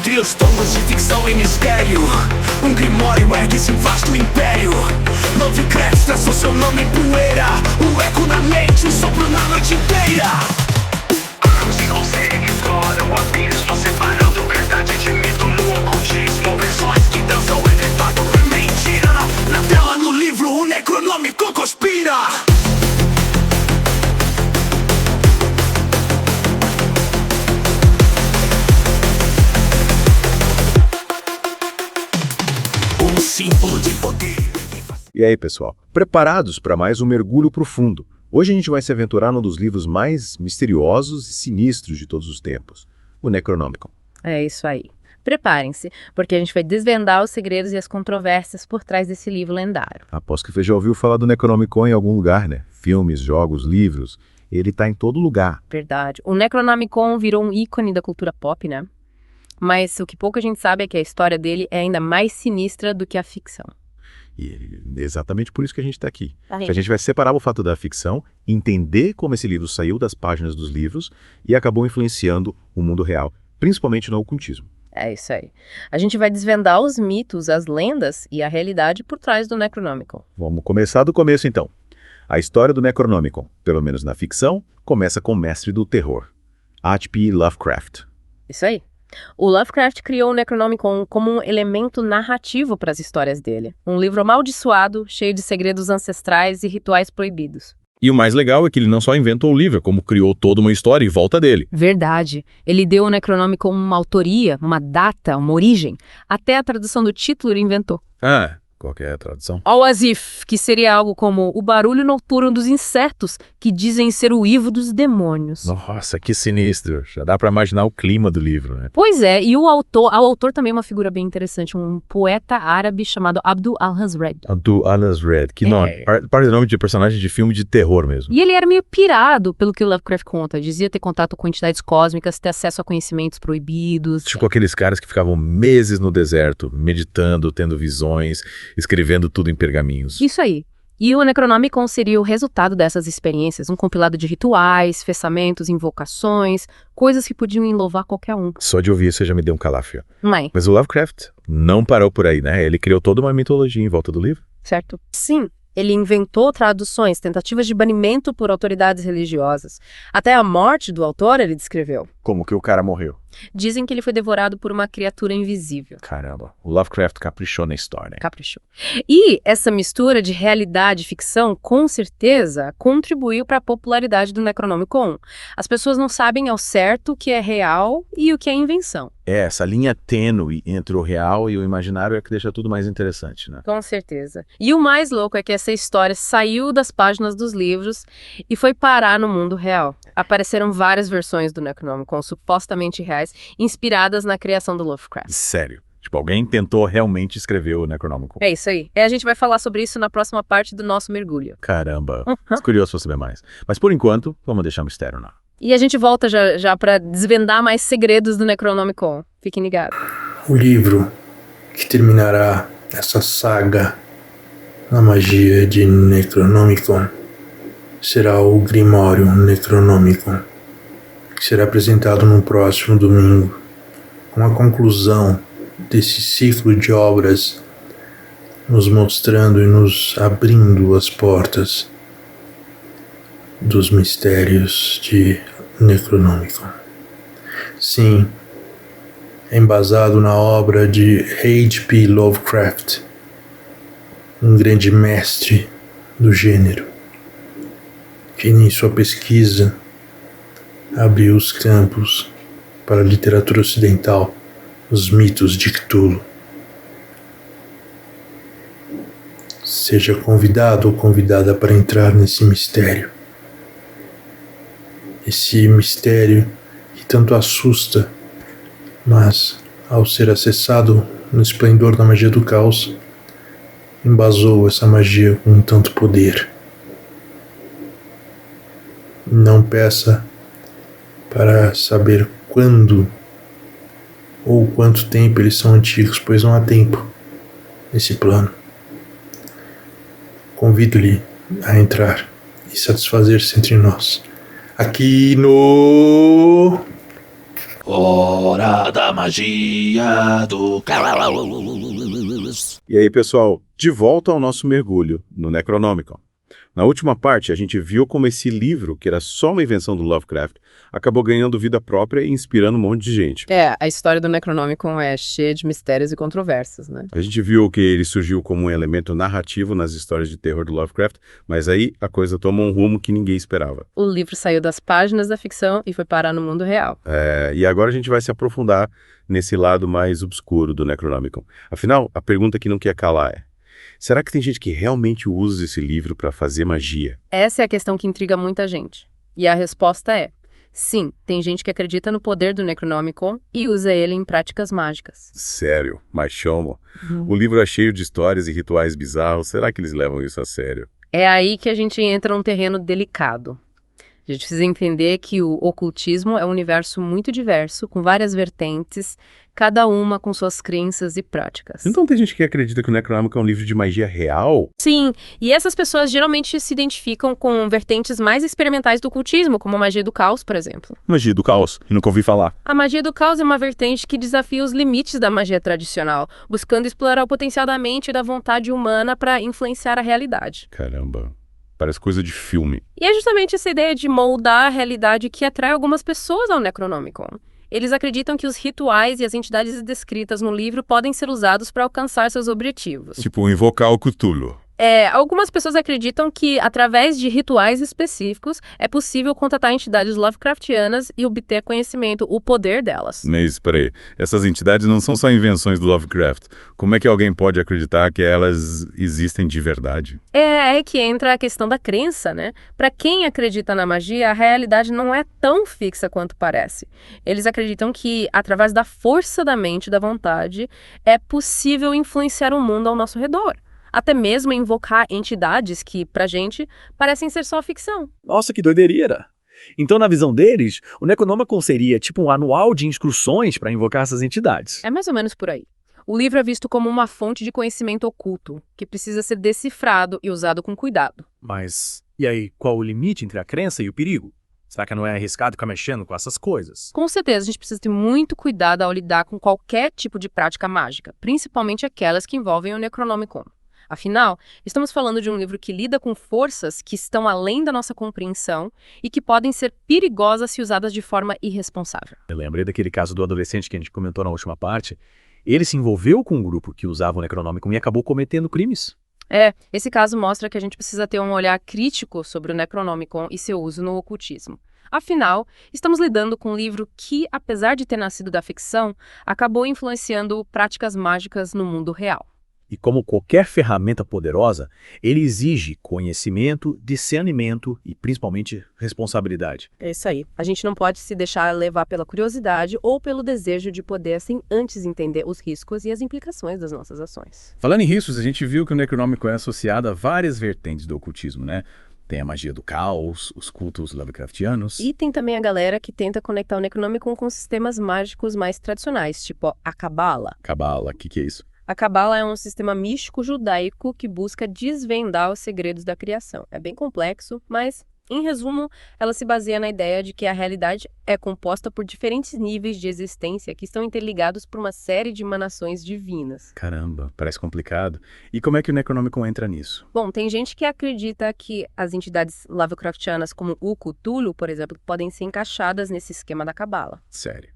entre os tomos de ficção e mistério. Um grimório ergue-se um vasto império. Lovecraft traçou seu nome em poeira. Um eco na mente, um sopro na noite inteira. Arcos e conselhos exploram o abismo, separando verdade de mito no ocultismo. Versões que dançam entre fato e mentira. Na tela, no livro, o Necronômico conspira. Um símbolo de poder. E aí, pessoal? Preparados para mais um mergulho profundo? Hoje a gente vai se aventurar num dos livros mais misteriosos e sinistros de todos os tempos, o Necronomicon. É isso aí. Preparem-se, porque a gente vai desvendar os segredos e as controvérsias por trás desse livro lendário. Aposto que você já ouviu falar do Necronomicon em algum lugar, né? Filmes, jogos, livros. Ele tá em todo lugar. Verdade. O Necronomicon virou um ícone da cultura pop, né? Mas o que pouca gente sabe é que a história dele é ainda mais sinistra do que a ficção. E é exatamente por isso que a gente está aqui. Tá. Que a gente vai separar o fato da ficção, entender como esse livro saiu das páginas dos livros e acabou influenciando o mundo real, principalmente no ocultismo. É isso aí. A gente vai desvendar os mitos, as lendas e a realidade por trás do Necronomicon. Vamos começar do começo, então. A história do Necronomicon, pelo menos na ficção, começa com o mestre do terror, H.P. Lovecraft. Isso aí. O Lovecraft criou o Necronomicon como um elemento narrativo para as histórias dele. Um livro amaldiçoado, cheio de segredos ancestrais e rituais proibidos. E o mais legal é que ele não só inventou o livro, como criou toda uma história em volta dele. Verdade. Ele deu ao Necronomicon uma autoria, uma data, uma origem. Até a tradução do título ele inventou. Ah, qual que é a tradução? Al-Azif, que seria algo como o barulho noturno dos insetos, que dizem ser o uivo dos demônios. Nossa, que sinistro. Já dá pra imaginar o clima do livro, né? Pois é, e o autor também é uma figura bem interessante, um poeta árabe chamado Abdul al-Hazred. Abdul al-Hazred, que nome. Parte do nome de personagem de filme de terror mesmo. E ele era meio pirado, pelo que o Lovecraft conta. Dizia ter contato com entidades cósmicas, ter acesso a conhecimentos proibidos. Tipo aqueles caras que ficavam meses no deserto, meditando, tendo visões, escrevendo tudo em pergaminhos. Isso aí. E o Necronomicon seria o resultado dessas experiências, um compilado de rituais, fessamentos, invocações, coisas que podiam enlouvar qualquer um. Só de ouvir isso já me deu um calafrio. Mãe, Mas o Lovecraft não parou por aí, né? Ele criou toda uma mitologia em volta do livro. certo? Sim. Ele inventou traduções, tentativas de banimento por autoridades religiosas. Até a morte do autor ele descreveu. Como que o cara morreu? Dizem que ele foi devorado por uma criatura invisível. Caramba, o Lovecraft caprichou na história. Caprichou. E essa mistura de realidade e ficção, com certeza, contribuiu para a popularidade do Necronomicon. As pessoas não sabem ao certo o que é real e o que é invenção. É, essa linha tênue entre o real e o imaginário é que deixa tudo mais interessante, né? Com certeza. E o mais louco é que essa história saiu das páginas dos livros e foi parar no mundo real. Apareceram várias versões do Necronomicon supostamente reais, inspiradas na criação do Lovecraft. Sério. Tipo, alguém tentou realmente escrever o Necronomicon. É isso aí. E a gente vai falar sobre isso na próxima parte do nosso mergulho. Caramba, tô curioso pra saber mais. Mas por enquanto, vamos deixar o mistério, não. E a gente volta já para desvendar mais segredos do Necronomicon. Fiquem ligados. O livro que terminará essa saga na magia de Necronomicon será o Grimório Necronomicon, que será apresentado no próximo domingo, com a conclusão desse ciclo de obras, nos mostrando e nos abrindo as portas dos mistérios de Necronomicon. Sim, é embasado na obra de H.P. Lovecraft, um grande mestre do gênero, que em sua pesquisa abriu os campos para a literatura ocidental, os mitos de Cthulhu. Seja convidado ou convidada para entrar nesse mistério. Esse mistério que tanto assusta, mas ao ser acessado no esplendor da magia do caos, embasou essa magia com tanto poder. Não peça para saber quando ou quanto tempo eles são antigos, pois não há tempo nesse plano. Convido-lhe a entrar e satisfazer-se entre nós, aqui no Hora da magia do caos. E aí, pessoal, de volta ao nosso mergulho no Necronomicon. Na última parte, a gente viu como esse livro, que era só uma invenção do Lovecraft, acabou ganhando vida própria e inspirando um monte de gente. A história do Necronomicon é cheia de mistérios e controvérsias, né? A gente viu que ele surgiu como um elemento narrativo nas histórias de terror do Lovecraft, mas aí a coisa tomou um rumo que ninguém esperava. O livro saiu das páginas da ficção e foi parar no mundo real. E agora a gente vai se aprofundar nesse lado mais obscuro do Necronomicon. Afinal, a pergunta que não quer calar é: será que tem gente que realmente usa esse livro para fazer magia? Essa é a questão que intriga muita gente. E a resposta é: sim, tem gente que acredita no poder do Necronomicon e usa ele em práticas mágicas. Sério, mas chamo. O livro é cheio de histórias e rituais bizarros. Será que eles levam isso a sério? É aí que a gente entra num terreno delicado. A gente precisa entender que o ocultismo é um universo muito diverso, com várias vertentes, cada uma com suas crenças e práticas. Então tem gente que acredita que o Necronomicon é um livro de magia real? Sim, e essas pessoas geralmente se identificam com vertentes mais experimentais do ocultismo, como a magia do caos, por exemplo. Magia do caos, eu nunca ouvi falar. A magia do caos é uma vertente que desafia os limites da magia tradicional, buscando explorar o potencial da mente e da vontade humana para influenciar a realidade. Caramba, parece coisa de filme. E é justamente essa ideia de moldar a realidade que atrai algumas pessoas ao Necronomicon. Eles acreditam que os rituais e as entidades descritas no livro podem ser usados para alcançar seus objetivos. Tipo invocar o Cthulhu. Algumas pessoas acreditam que, através de rituais específicos, é possível contatar entidades Lovecraftianas e obter conhecimento, o poder delas. Mas, peraí, essas entidades não são só invenções do Lovecraft. Como é que alguém pode acreditar que elas existem de verdade? É que entra a questão da crença, né? Para quem acredita na magia, a realidade não é tão fixa quanto parece. Eles acreditam que, através da força da mente e da vontade, é possível influenciar o mundo ao nosso redor. Até mesmo invocar entidades que, pra gente, parecem ser só ficção. Nossa, que doideira! Então, na visão deles, o Necronomicon seria tipo um anual de instruções para invocar essas entidades. É mais ou menos por aí. O livro é visto como uma fonte de conhecimento oculto, que precisa ser decifrado e usado com cuidado. Mas, e aí, qual o limite entre a crença e o perigo? Será que não é arriscado ficar mexendo com essas coisas? Com certeza, a gente precisa ter muito cuidado ao lidar com qualquer tipo de prática mágica, principalmente aquelas que envolvem o Necronomicon. Afinal, estamos falando de um livro que lida com forças que estão além da nossa compreensão e que podem ser perigosas se usadas de forma irresponsável. Eu lembrei daquele caso do adolescente que a gente comentou na última parte. Ele se envolveu com um grupo que usava o Necronomicon e acabou cometendo crimes. Esse caso mostra que a gente precisa ter um olhar crítico sobre o Necronomicon e seu uso no ocultismo. Afinal, estamos lidando com um livro que, apesar de ter nascido da ficção, acabou influenciando práticas mágicas no mundo real. E como qualquer ferramenta poderosa, ele exige conhecimento, discernimento e, principalmente, responsabilidade. É isso aí. A gente não pode se deixar levar pela curiosidade ou pelo desejo de poder sem antes entender os riscos e as implicações das nossas ações. Falando em riscos, a gente viu que o Necronomicon é associado a várias vertentes do ocultismo, né? Tem a magia do caos, os cultos Lovecraftianos. E tem também a galera que tenta conectar o Necronomicon com sistemas mágicos mais tradicionais, tipo a Cabala. Cabala, o que é isso? A Cabala é um sistema místico judaico que busca desvendar os segredos da criação. É bem complexo, mas, em resumo, ela se baseia na ideia de que a realidade é composta por diferentes níveis de existência que estão interligados por uma série de emanações divinas. Caramba, parece complicado. E como é que o Necronomicon entra nisso? Bom, tem gente que acredita que as entidades Lovecraftianas, como o Cthulhu, por exemplo, podem ser encaixadas nesse esquema da Cabala. Sério.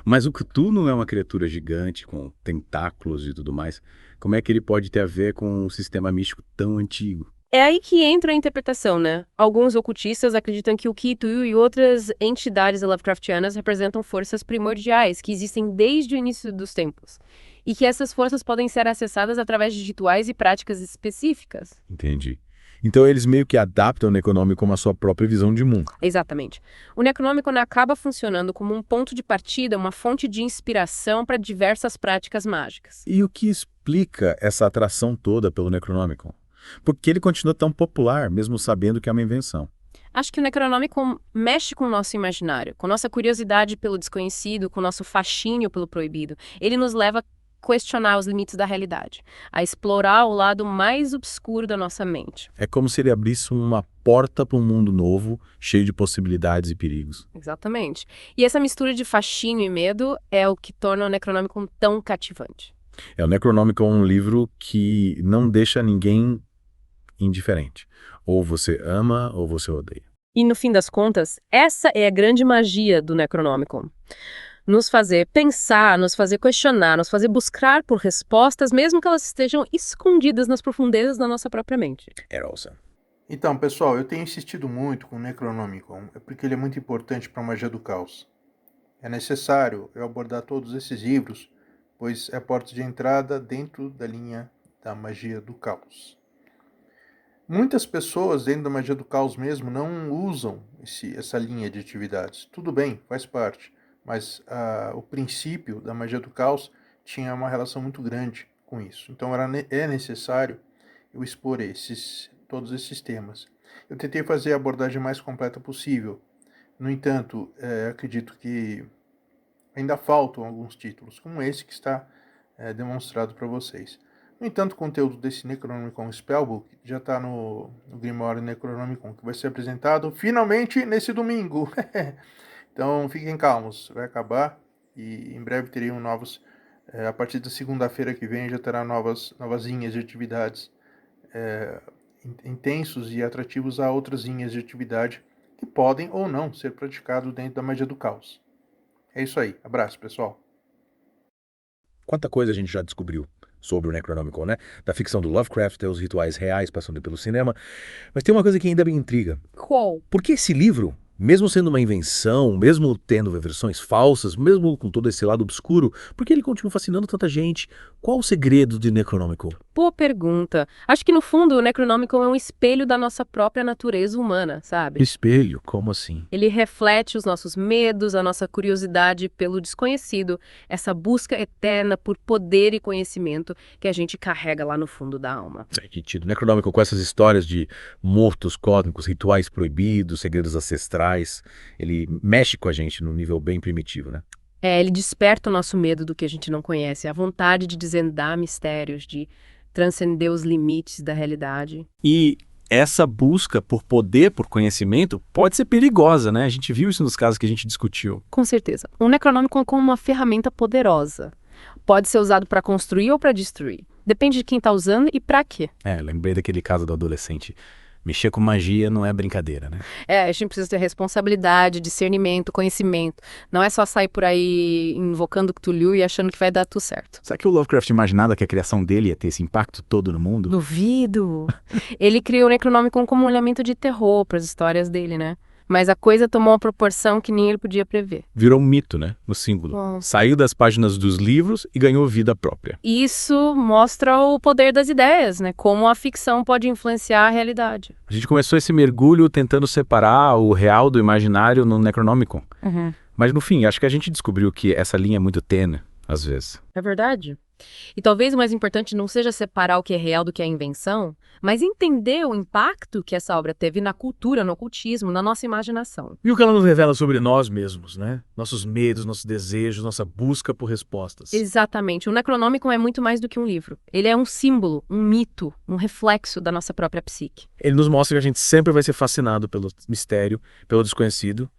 Mas o Cthulhu é uma criatura gigante, com tentáculos e tudo mais. Como é que ele pode ter a ver com um sistema místico tão antigo? É aí que entra a interpretação, né? Alguns ocultistas acreditam que o Cthulhu e outras entidades Lovecraftianas representam forças primordiais que existem desde o início dos tempos. E que essas forças podem ser acessadas através de rituais e práticas específicas. Entendi. Então eles meio que adaptam o Necronomicon como a sua própria visão de mundo. Exatamente. O Necronomicon acaba funcionando como um ponto de partida, uma fonte de inspiração para diversas práticas mágicas. E o que explica essa atração toda pelo Necronomicon? Por que ele continua tão popular, mesmo sabendo que é uma invenção? Acho que o Necronomicon mexe com o nosso imaginário, com nossa curiosidade pelo desconhecido, com o nosso fascínio pelo proibido. Ele nos leva questionar os limites da realidade, a explorar o lado mais obscuro da nossa mente. É como se ele abrisse uma porta para um mundo novo, cheio de possibilidades e perigos. Exatamente. E essa mistura de fascínio e medo é o que torna o Necronomicon tão cativante. O Necronomicon é um livro que não deixa ninguém indiferente. Ou você ama ou você odeia. E no fim das contas, essa é a grande magia do Necronomicon. Nos fazer pensar, nos fazer questionar, nos fazer buscar por respostas, mesmo que elas estejam escondidas nas profundezas da nossa própria mente. Erosa. Então, pessoal, eu tenho insistido muito com o Necronomicon, porque ele é muito importante para a magia do caos. É necessário eu abordar todos esses livros, pois é a porta de entrada dentro da linha da magia do caos. Muitas pessoas dentro da magia do caos mesmo não usam essa linha de atividades. Tudo bem, faz parte, mas o princípio da magia do caos tinha uma relação muito grande com isso. Então é necessário eu expor todos esses temas. Eu tentei fazer a abordagem mais completa possível. No entanto, acredito que ainda faltam alguns títulos, como esse que está demonstrado para vocês. No entanto, o conteúdo desse Necronomicon Spellbook já está no Grimório Necronomicon, que vai ser apresentado finalmente nesse domingo. Então, fiquem calmos, vai acabar e em breve teriam novos. A partir da segunda-feira que vem já terá novas linhas de atividades intensos e atrativos a outras linhas de atividade que podem ou não ser praticados dentro da magia do caos. É isso aí. Abraço, pessoal. Quanta coisa a gente já descobriu sobre o Necronomicon, né? Da ficção do Lovecraft até os rituais reais passando pelo cinema. Mas tem uma coisa que ainda me intriga. Qual? Por que esse livro, mesmo sendo uma invenção, mesmo tendo versões falsas, mesmo com todo esse lado obscuro, por que ele continua fascinando tanta gente? Qual o segredo de Necronomicon? Boa pergunta. Acho que no fundo o Necronomicon é um espelho da nossa própria natureza humana, sabe? Espelho? Como assim? Ele reflete os nossos medos, a nossa curiosidade pelo desconhecido, essa busca eterna por poder e conhecimento que a gente carrega lá no fundo da alma. Faz sentido. Necronomicon com essas histórias de mortos cósmicos, rituais proibidos, segredos ancestrais, ele mexe com a gente num nível bem primitivo, né? Ele desperta o nosso medo do que a gente não conhece, a vontade de desvendar mistérios, de transcender os limites da realidade. E essa busca por poder, por conhecimento, pode ser perigosa, né? A gente viu isso nos casos que a gente discutiu. Com certeza. O Necronomicon é como uma ferramenta poderosa. Pode ser usado para construir ou para destruir. Depende de quem está usando e para quê. Lembrei daquele caso do adolescente. Mexer com magia não é brincadeira, né? A gente precisa ter responsabilidade, discernimento, conhecimento. Não é só sair por aí invocando Cthulhu e achando que vai dar tudo certo. Será que o Lovecraft imaginava que a criação dele ia ter esse impacto todo no mundo? Duvido. Ele criou o Necronomicon como um elemento de terror para as histórias dele, né? Mas a coisa tomou uma proporção que nem ele podia prever. Virou um mito, né? No símbolo. Bom. Saiu das páginas dos livros e ganhou vida própria. Isso mostra o poder das ideias, né? Como a ficção pode influenciar a realidade. A gente começou esse mergulho tentando separar o real do imaginário no Necronomicon. Mas no fim, acho que a gente descobriu que essa linha é muito tênue, às vezes. É verdade. E talvez o mais importante não seja separar o que é real do que é invenção, mas entender o impacto que essa obra teve na cultura, no ocultismo, na nossa imaginação. E o que ela nos revela sobre nós mesmos, né? Nossos medos, nossos desejos, nossa busca por respostas. Exatamente. O Necronomicon é muito mais do que um livro. Ele é um símbolo, um mito, um reflexo da nossa própria psique. Ele nos mostra que a gente sempre vai ser fascinado pelo mistério, pelo desconhecido,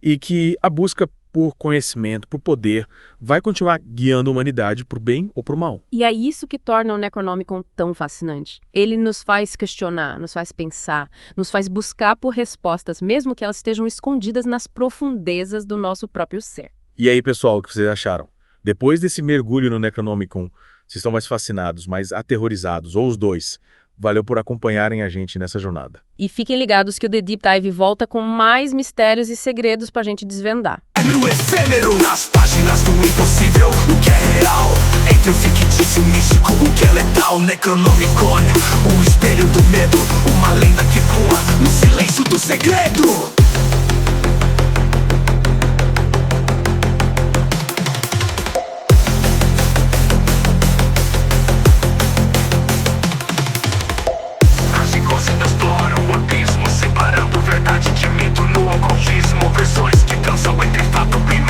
e que a busca por conhecimento, por poder, vai continuar guiando a humanidade por bem ou por mal. E é isso que torna o Necronomicon tão fascinante. Ele nos faz questionar, nos faz pensar, nos faz buscar por respostas, mesmo que elas estejam escondidas nas profundezas do nosso próprio ser. E aí, pessoal, o que vocês acharam? Depois desse mergulho no Necronomicon, vocês estão mais fascinados, mais aterrorizados, ou os dois? Valeu por acompanharem a gente nessa jornada. E fiquem ligados que o The Deep Dive volta com mais mistérios e segredos pra gente desvendar. No efêmero, nas páginas do impossível, o que é real, entre o fictício e o místico, o que é letal. Necronomicon, o espelho do medo, uma lenda que voa no silêncio do segredo. Versões que dançam entre fato e